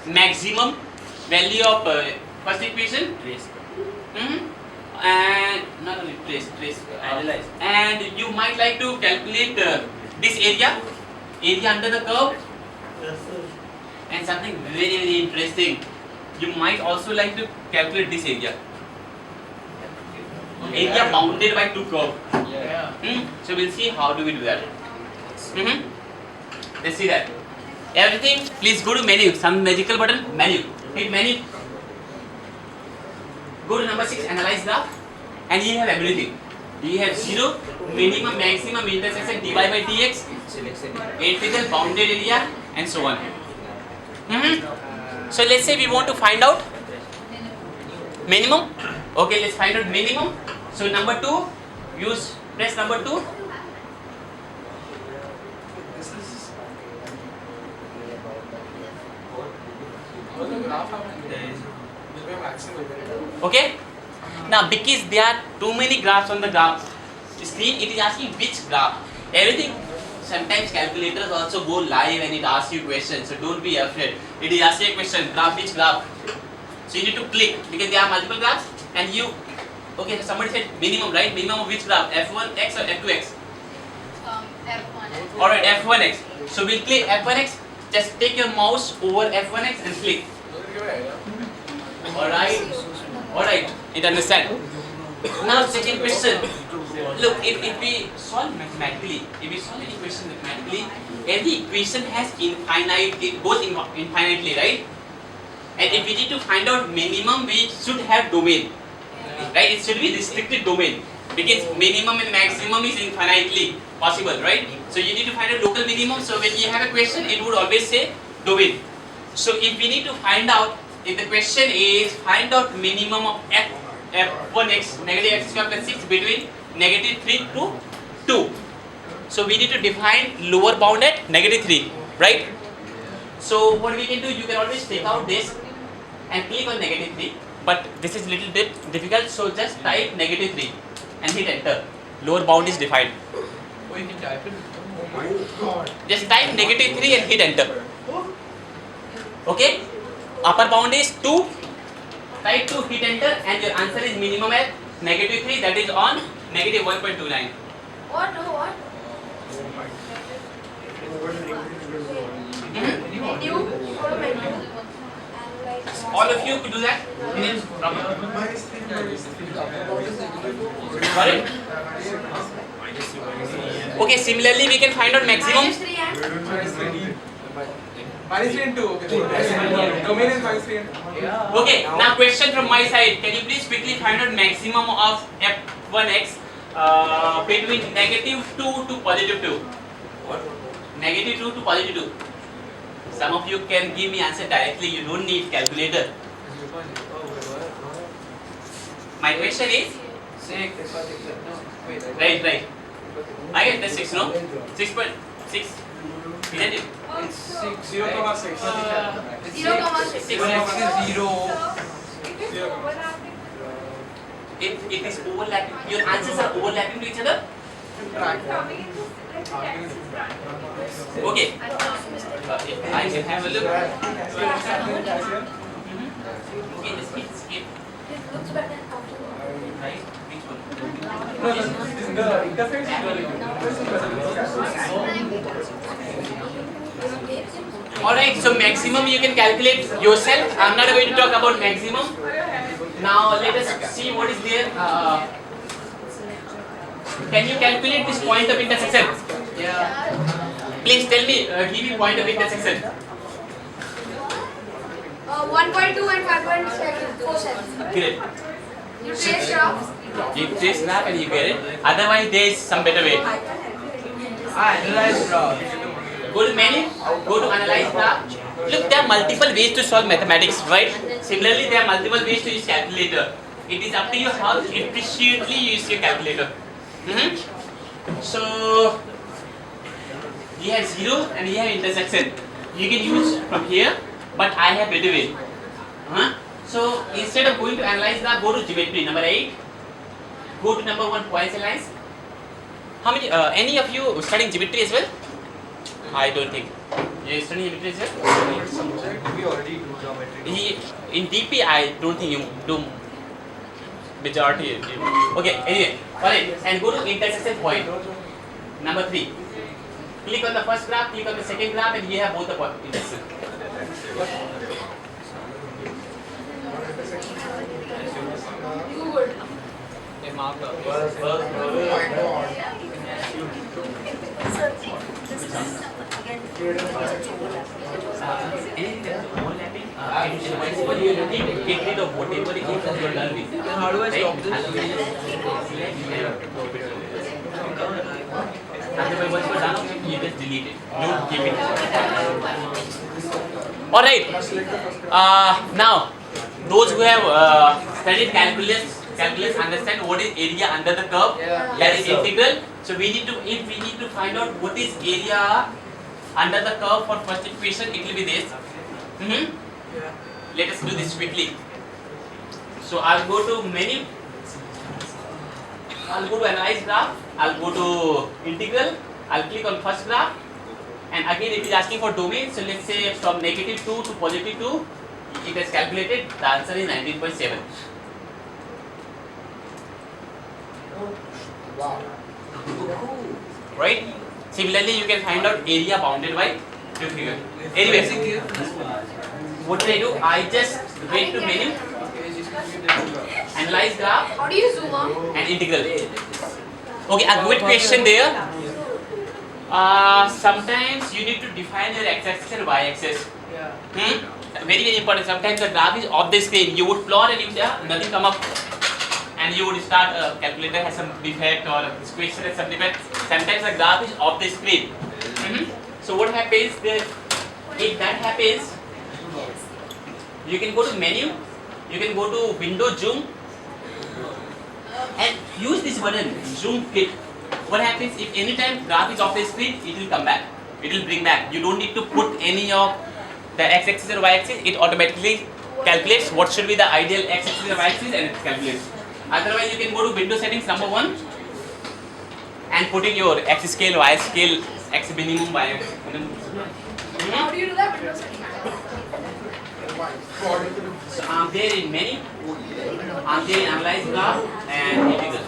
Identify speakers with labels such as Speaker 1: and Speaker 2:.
Speaker 1: maximum value of first equation.
Speaker 2: Trace.
Speaker 1: And not only trace,
Speaker 2: Analyze.
Speaker 1: and you might like to calculate this area under the curve.
Speaker 3: Yes, sir.
Speaker 1: And something very interesting, you might also like to calculate this area bounded by two curves.
Speaker 2: Yeah.
Speaker 1: So we'll see how do we do that. Let's see that. Everything, please go to menu. Some magical button, menu. Hit menu. Go to number 6, analyze graph, and you have everything. You have 0, minimum, maximum, intersection, dy by dx,
Speaker 2: Selection.
Speaker 1: integral, bounded area, and so on. So let's say we want to find out minimum. Okay, let's find out minimum. So number 2, press number 2. Okay. Now because there are too many graphs on the graph screen, it is asking which graph. Everything. Sometimes calculators also go live and it asks you questions. So don't be afraid. It is asking a question. Graph, which graph? So you need to click because there are multiple graphs and you. Okay, so somebody said minimum, right? Minimum of which graph? F1x or F2x?
Speaker 4: F1.
Speaker 1: Alright, F1x. So we'll click F1x. Just take your mouse over F1x and click. Alright, it understand. Now second question. Look, if we solve mathematically, every equation has infinite, it goes infinitely, right? And if we need to find out minimum, we should have domain. Right? It should be restricted domain. Because minimum and maximum is infinitely possible, right? So you need to find a local minimum. So when you have a question, it would always say domain. So if we need to find out, if the question is find out minimum of f1x negative x square plus 6 between negative 3 to 2. So we need to define lower bound at negative 3, right? So what we can do, you can always take out this and click on negative 3. But this is little bit difficult, so just type negative 3 and hit enter. Lower bound is defined.
Speaker 2: Oh, you can type it.
Speaker 1: Just type negative 3 and hit enter. Okay? Upper bound is 2. Type 2, hit enter, and your answer is minimum at negative 3, that is on negative 1.29.
Speaker 4: What? No, what? Menu. Go to menu.
Speaker 1: All of you could do that? Sorry? Okay, similarly we can find out maximum.
Speaker 4: -3 and?
Speaker 3: -3 and 2. Domain is -3 and 2.
Speaker 1: Okay, now question from my side. Can you please quickly find out maximum of f1x between negative 2 to positive 2?
Speaker 2: What?
Speaker 1: Negative 2 to positive 2. Some of you can give me answer directly. You don't need calculator. My question is,
Speaker 2: 6. No, wait.
Speaker 1: right. I get the 6, no? 6.6. Isn't it?
Speaker 2: It's 6.
Speaker 3: 0,6.
Speaker 4: 0,6.
Speaker 1: 6. It is overlapping. Your answers are overlapping to each other? Okay. I can have a look. Okay, just skip.
Speaker 4: It looks better after.
Speaker 1: Right? Which one?
Speaker 3: The interface
Speaker 1: Alright, so maximum you can calculate yourself. I'm not going to talk about maximum. Now let us see what is there. Can you calculate this point of intersection?
Speaker 2: Yeah.
Speaker 1: Please tell me, give me point of intersection.
Speaker 4: 1.2 and 5.47.
Speaker 1: Great.
Speaker 4: You trace graphs.
Speaker 1: You trace graph and you get it. Otherwise there is some better way.
Speaker 2: Analyze graph.
Speaker 1: Go to menu, go to analyze graph. Look, there are multiple ways to solve mathematics, right? Similarly, there are multiple ways to use calculator. It is up to you how efficiently you use your calculator. So, you have 0 and you have intersection. You can use from here, but I have better way. So, instead of going to analyze graph, go to geometry, number 8. Go to number 1, points and lines. How many, any of you studying geometry as well? I don't think. You studying geometry as well?
Speaker 3: we already do.
Speaker 1: In DP, I don't think you do majority. Okay, anyway, alright, and go to intersection point. Number 3. Click on the first graph, click on the second graph, and you have both the intersection.
Speaker 4: Good.
Speaker 2: A marker.
Speaker 1: Anything that is overlapping, get rid of whatever it is that you are done with.
Speaker 2: Then how do I stop this?
Speaker 1: Otherwise, once you are done, you just delete it. Don't keep it. Alright. Now, those who have studied calculus understand what is area under the curve.
Speaker 2: Yeah.
Speaker 1: That is integral. So we need to, if we need to find out what is area under the curve for first equation, it will be this.
Speaker 2: Yeah.
Speaker 1: Let us do this quickly. So I'll go to menu. I'll go to analyze graph. I'll go to integral. I'll click on first graph. And again, it is asking for domain. So let's say from -2 to +2, it has calculated. The answer is 19.7. Right? Similarly, you can find out area bounded by two figure. Anyway, what did I do? I just went to menu, analyze graph,
Speaker 4: How do you zoom out?
Speaker 1: and integral. Okay, a good question there. Sometimes you need to define your x-axis and y-axis.
Speaker 2: Yeah.
Speaker 1: Very important. Sometimes the graph is off the screen. You would plot and you say nothing come up, and you would start calculator has some defect or this question has some defect. Sometimes the graph is off the screen. So what happens there? If that happens, you can go to menu, you can go to window zoom, and use this button zoom fit. What happens if anytime graph is off the screen, it will come back. It will bring back. You don't need to put any of the x-axis or y-axis. It automatically calculates what should be the ideal x-axis or y-axis, and it calculates. Otherwise, you can go to window settings number 1 and put in your x scale, y scale, x minimum, y minimum.
Speaker 4: How do you do that? Window setting.
Speaker 1: So I'm there in menu, I'm there in analyze graph and integral.